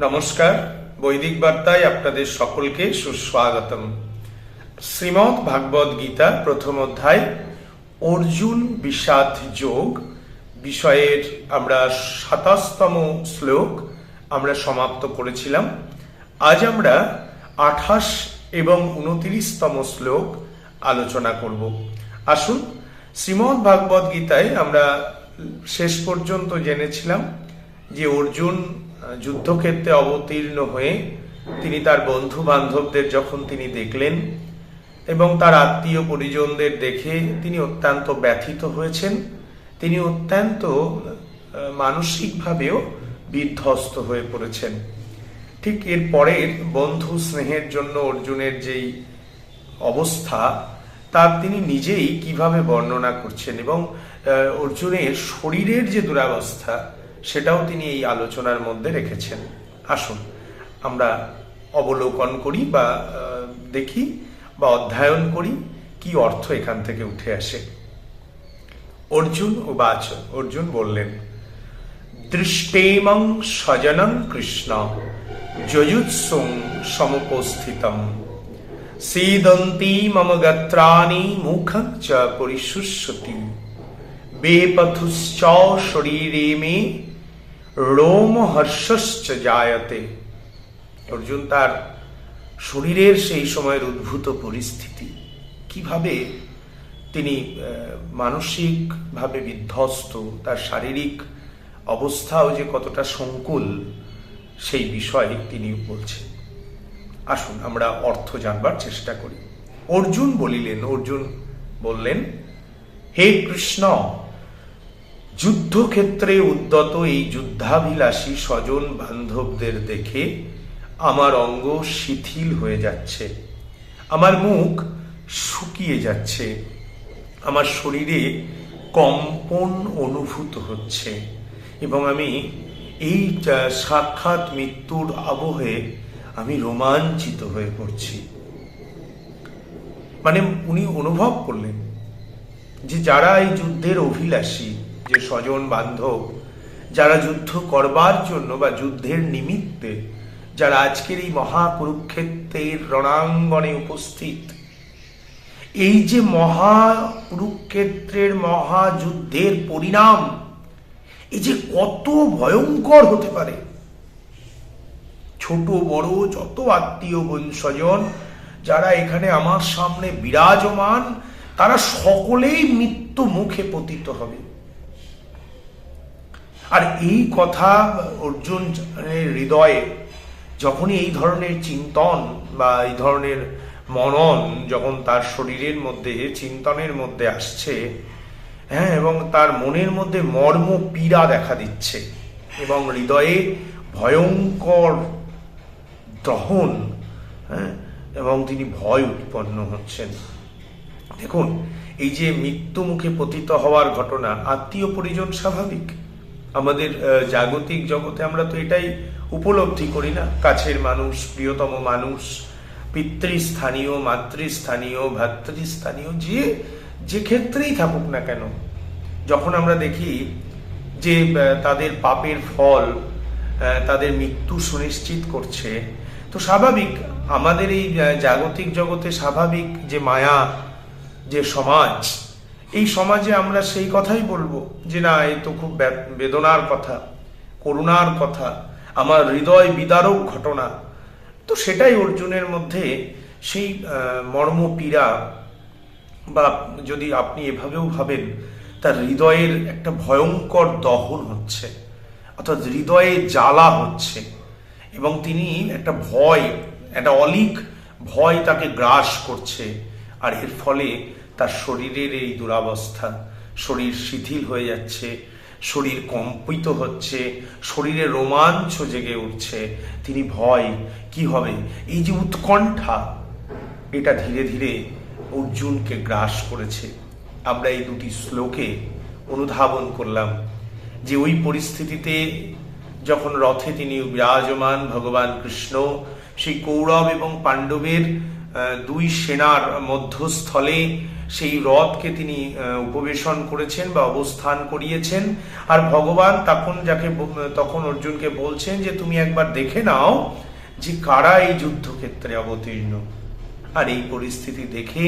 নমস্কার, বৈদিক বার্তায় আপনাদের সকলকে সুস্বাগতম। শ্রীমদ্ ভাগবত গীতা প্রথম অধ্যায় অর্জুন বিষাদ যোগ বিষয়ের আমরা ২৭তম শ্লোক আমরা সমাপ্ত করেছিলাম। আজ আমরা ২৮ এবং ২৯তম শ্লোক আলোচনা করব। আসুন, শ্রীমদ্ ভাগবত গীতায় আমরা শেষ পর্যন্ত জেনেছিলাম যে অর্জুন যুদ্ধক্ষেত্রে অবতীর্ণ হয়ে তিনি তার বন্ধু বান্ধবদের যখন তিনি দেখলেন এবং তার আত্মীয় পরিজনদের দেখে তিনি অত্যন্ত ব্যথিত হয়েছেন, তিনি অত্যন্ত মানসিকভাবেও বিধ্বস্ত হয়ে পড়েছেন। ঠিক এর পরের বন্ধু স্নেহের জন্য অর্জুনের যেই অবস্থা তার তিনি নিজেই কিভাবে বর্ণনা করছেন এবং অর্জুনের শরীরের যে দুরাবস্থা সেটাও তিনি এই আলোচনার মধ্যে রেখেছেন। আসুন আমরা অবলোকন করি বা দেখি বা অধ্যয়ন করি কি অর্থ এখান থেকে উঠে আসে। অর্জুন বললেন, দৃষ্টেমং স্বজনং কৃষ্ণ যজুৎসুং সমুপস্থিতম সীদন্তি মম গাত্রাণি মুখং চ পরিশুষ্যতি বেপথুশ্চ শরীরে মে রোমহর্ষশ্চ জায়তে। অর্জুন তার শরীরের সেই সময়ের উদ্ভূত পরিস্থিতি, কিভাবে তিনি মানসিকভাবে বিধ্বস্ত, তার শারীরিক অবস্থাও যে কতটা সংকুল সেই বিষয়ে তিনি বলছেন। আসুন আমরা অর্থ জানবার চেষ্টা করি। অর্জুন বললেন, হে কৃষ্ণ, যুদ্ধক্ষেত্রে উদ্যত এই যুদ্ধাভিলাষী স্বজন বান্ধবদের দেখে আমার অঙ্গ শিথিল হয়ে যাচ্ছে, আমার মুখ শুকিয়ে যাচ্ছে, আমার শরীরে কম্পন অনুভূত হচ্ছে এবং আমি এই সাক্ষাৎ মৃত্যুর আবহে আমি রোমাঞ্চিত হয়ে পড়ছি। মানে উনি অনুভব করলেন যে যারা এই যুদ্ধের অভিলাষী, যে স্বজন বান্ধব যারা যুদ্ধ করবার জন্য বা যুদ্ধের নিমিত্তে যারা আজকের এই মহাকুরুক্ষেত্রের রণাঙ্গনে উপস্থিত, এই যে মহাকুরুক্ষেত্রের মহাযুদ্ধের পরিণাম এই যে কত ভয়ঙ্কর হতে পারে। ছোট বড় যত আত্মীয় স্বজন যারা এখানে আমার সামনে বিরাজমান, তারা সকলেই মৃত্যু মুখে পতিত হবে। আর এই কথা অর্জুনের হৃদয়ে যখনই এই ধরনের চিন্তন বা এই ধরনের মনন যখন তার শরীরের মধ্যে চিন্তনের মধ্যে আসছে, হ্যাঁ, এবং তার মনের মধ্যে মর্ম পীড়া দেখা দিচ্ছে এবং হৃদয়ে ভয়ঙ্কর দহন, হ্যাঁ, এবং তিনি ভয় উৎপন্ন হচ্ছেন। দেখুন, এই যে মৃত্যু মুখে পতিত হওয়ার ঘটনা, আত্মীয় পরিজন স্বাভাবিক, আমাদের জাগতিক জগতে আমরা তো এটাই উপলব্ধি করি না। কাছের মানুষ, প্রিয়তম মানুষ, পিতৃস্থানীয়, মাতৃস্থানীয়, ভ্রাতৃস্থানীয়, যে ক্ষেত্রেই থাকুক না কেন, যখন আমরা দেখি যে তাদের পাপের ফল তাদের মৃত্যু সুনিশ্চিত করছে, তো স্বাভাবিক আমাদের এই জাগতিক জগতে স্বাভাবিক যে মায়া, যে সমাজ, এই সমাজে আমরা সেই কথাই বলবো যে না, এই তো খুব বেদনার কথা, করুণার কথা, আমার হৃদয় বিদারক ঘটনা। তো সেটাই অর্জুনের মধ্যে সেই মর্মপীড়া, বা যদি আপনি এভাবেও ভাবেন, তার হৃদয়ের একটা ভয়ঙ্কর দহন হচ্ছে, অর্থাৎ হৃদয়ে জ্বালা হচ্ছে এবং তিনি একটা ভয়, একটা অলীক ভয় তাকে গ্রাস করছে। আর এর ফলে তার শরীরের এই দুরাবস্থা, শরীর শিথিল হয়ে যাচ্ছে, শরীর কম্পিত হচ্ছে, শরীরে রোমাঞ্চ জেগে উঠছে, তিনি ভয় কি হবে, এই যে উৎকণ্ঠা, এটা ধীরে ধীরে অর্জুনকে গ্রাস করেছে। আমরা এই দুটি শ্লোকে অনুধাবন করলাম যে ওই পরিস্থিতিতে যখন রথে তিনি বিরাজমান ভগবান কৃষ্ণ সেই কৌরব এবং পাণ্ডবের দুই সেনার মধ্যস্থলে সেই রথকে তিনি উপবেশন করেছেন বা অবস্থান করিয়েছেন। আর ভগবান তখন অর্জুনকে বলছেন যে তুমি একবার দেখে নাও যে কারা এই যুদ্ধক্ষেত্রে অবতীর্ণ। আর এই পরিস্থিতি দেখে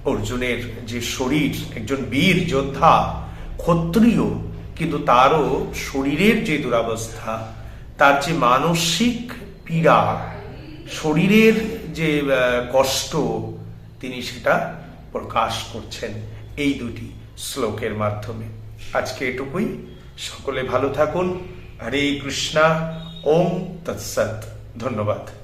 অর্জুনের যে শরীর, একজন বীর যোদ্ধা ক্ষত্রিয়, কিন্তু তারও শরীরের যে দুরবস্থা, তার যে মানসিক পীড়া, শরীরের যে কষ্ট, তিনি সেটা প্রকাশ করছেন এই দুটি শ্লোকের মাধ্যমে। আজকে এটুকুই। সকলে ভালো থাকুন। হরে কৃষ্ণা। ওম তৎসৎ। ধন্যবাদ।